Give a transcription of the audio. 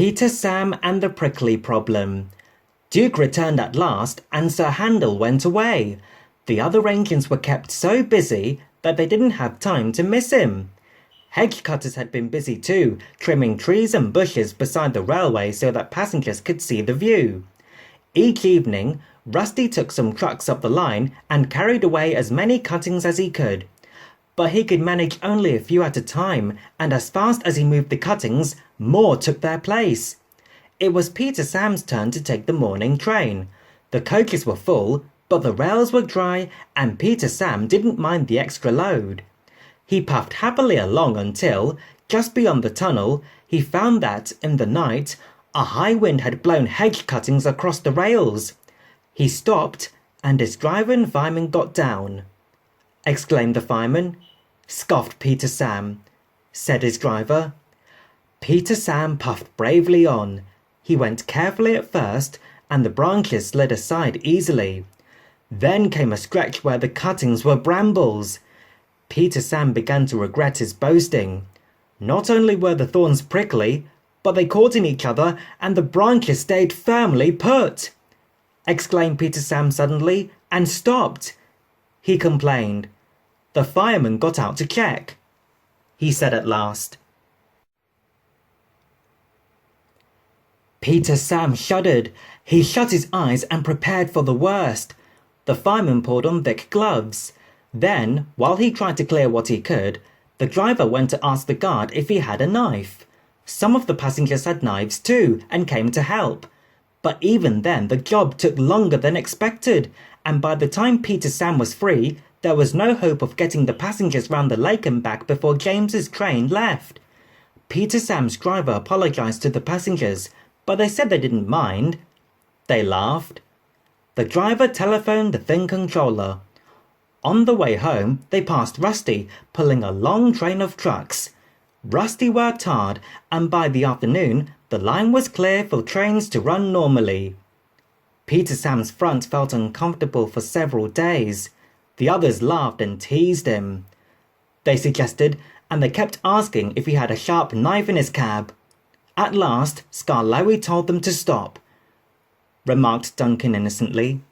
Peter, Sam and the Prickly Problem. Duke returned at last and Sir Handel went away. The other engines were kept so busy that they didn't have time to miss him. Hedge cutters had been busy too, trimming trees and bushes beside the railway so that passengers could see the view. Each evening, Rusty took some trucks up the line and carried away as many cuttings as he could. But he could manage only a few at a time, and as fast as he moved the cuttings, more took their place. It was Peter Sam's turn to take the morning train. The coaches were full, but the rails were dry, and Peter Sam didn't mind the extra load. He puffed happily along until, just beyond the tunnel, he found that, in the night, a high wind had blown hedge cuttings across the rails. He stopped, and his driver and fireman got down. Exclaimed the fireman. Scoffed Peter Sam. Said his driver. Peter Sam puffed bravely on. He went carefully at first, and the branches slid aside easily. Then came a stretch where the cuttings were brambles. Peter Sam began to regret his boasting. Not only were the thorns prickly, but they caught in each other and the branches stayed firmly put. Exclaimed Peter Sam suddenly and stopped. He complained. The fireman got out to check. He said at last. Peter Sam shuddered. He shut his eyes and prepared for the worst. The fireman pulled on thick gloves. Then, while he tried to clear what he could, the driver went to ask the guard if he had a knife. Some of the passengers had knives too and came to help. But even then the job took longer than expected, and by the time Peter Sam was free, there was no hope of getting the passengers round the lake and back before James's train left. Peter Sam's driver apologized to the passengers, but they said they didn't mind. They laughed. The driver telephoned the thin controller. On the way home, they passed Rusty, pulling a long train of trucks. Rusty worked hard, and by the afternoon, the line was clear for trains to run normally. Peter Sam's front felt uncomfortable for several days. The others laughed and teased him. They suggested, and they kept asking if he had a sharp knife in his cab. At last, Scarlowie told them to stop. Remarked Duncan innocently.